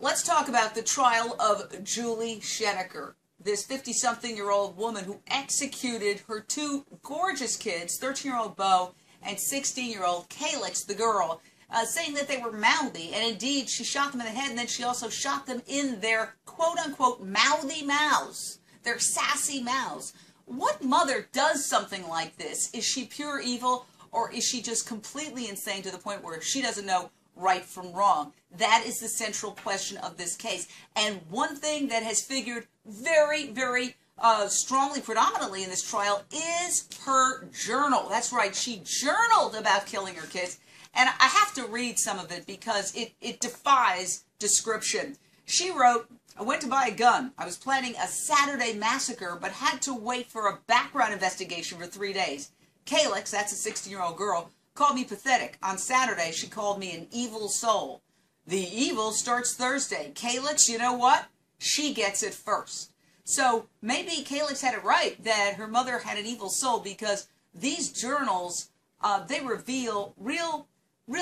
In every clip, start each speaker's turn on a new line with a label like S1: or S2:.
S1: Let's talk about the trial of Julie Schenecker, this 50-something-year-old woman who executed her two gorgeous kids, 13-year-old Bo and 16-year-old Calyx, the girl, saying that they were mouthy. And indeed, she shot them in the head, and then she also shot them in their quote-unquote mouthy mouths, their sassy mouths. What mother does something like this? Is she pure evil, or is she just completely insane to the point where she doesn't know right from wrong? That is the central question of this case. And one thing that has figured very, very strongly, predominantly in this trial, is her journal. That's right, she journaled about killing her kids. And I have to read some of it because it defies description. She wrote, "I went to buy a gun. I was planning a Saturday massacre, but had to wait for a background investigation for 3 days. Calyx, that's a 16-year-old girl, called me pathetic. On Saturday, she called me an evil soul. The evil starts Thursday. Calyx, you know what? She gets it first." So maybe Calyx had it right that her mother had an evil soul, because these journals, they reveal real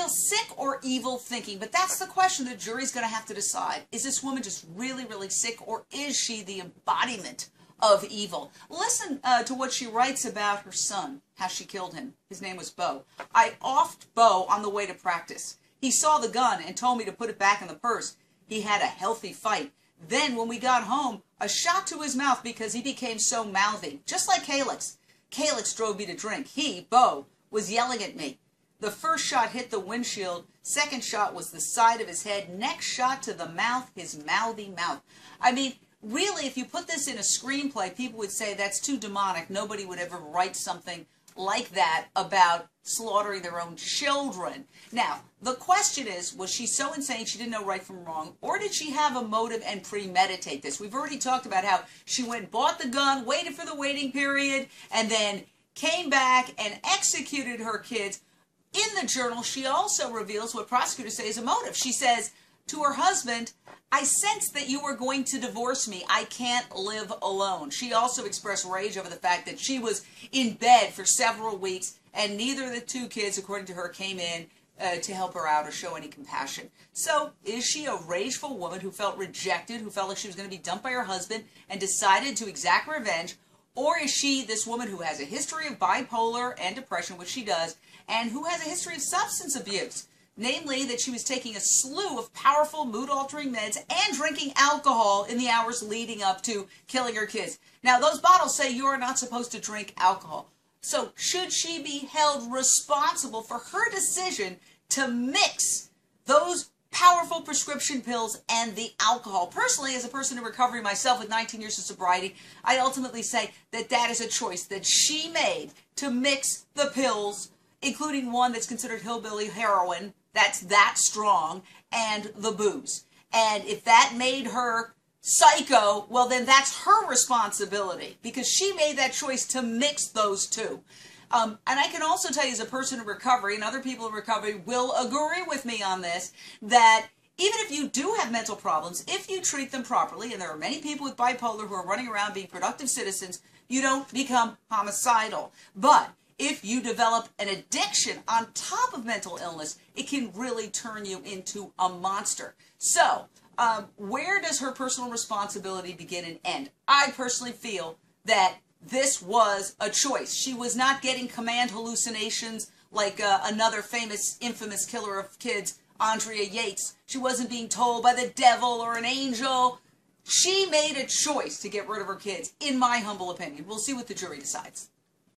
S1: sick or evil thinking. But that's the question the jury's going to have to decide. Is this woman just really, really sick, or is she the embodiment of evil? Listen to what she writes about her son, how she killed him. His name was Bo. "I offed Bo on the way to practice. He saw the gun and told me to put it back in the purse. He had a healthy fight. Then when we got home, a shot to his mouth because he became so mouthy, just like Calyx. Calyx drove me to drink. He, Bo, was yelling at me. The first shot hit the windshield. Second shot was the side of his head. Next shot to the mouth, his mouthy mouth." I mean, really, if you put this in a screenplay, people would say that's too demonic. Nobody would ever write something like that about slaughtering their own children. Now, the question is, was she so insane she didn't know right from wrong, or did she have a motive and premeditate this? We've already talked about how she went and bought the gun, waited for the waiting period, and then came back and executed her kids. In the journal, she also reveals what prosecutors say is a motive. She says to her husband, "I sensed that you were going to divorce me. I can't live alone." She also expressed rage over the fact that she was in bed for several weeks, and neither of the two kids, according to her, came in to help her out or show any compassion. So is she a rageful woman who felt rejected, who felt like she was going to be dumped by her husband and decided to exact revenge? Or is she this woman who has a history of bipolar and depression, which she does, and who has a history of substance abuse? Namely, that she was taking a slew of powerful mood-altering meds and drinking alcohol in the hours leading up to killing her kids. Now, those bottles say you are not supposed to drink alcohol. So, should she be held responsible for her decision to mix those powerful prescription pills and the alcohol? Personally, as a person in recovery myself with 19 years of sobriety, I ultimately say that that is a choice that she made to mix the pills, including one that's considered hillbilly heroin, that's that strong, and the booze. And if that made her psycho, well, then that's her responsibility, because she made that choice to mix those two. And I can also tell you, as a person in recovery, and other people in recovery will agree with me on this, that even if you do have mental problems, if you treat them properly, and there are many people with bipolar who are running around being productive citizens, you don't become homicidal. But if you develop an addiction on top of mental illness, it can really turn you into a monster. So, where does her personal responsibility begin and end? I personally feel that this was a choice. She was not getting command hallucinations like another famous, infamous killer of kids, Andrea Yates. She wasn't being told by the devil or an angel. She made a choice to get rid of her kids, in my humble opinion. We'll see what the jury decides.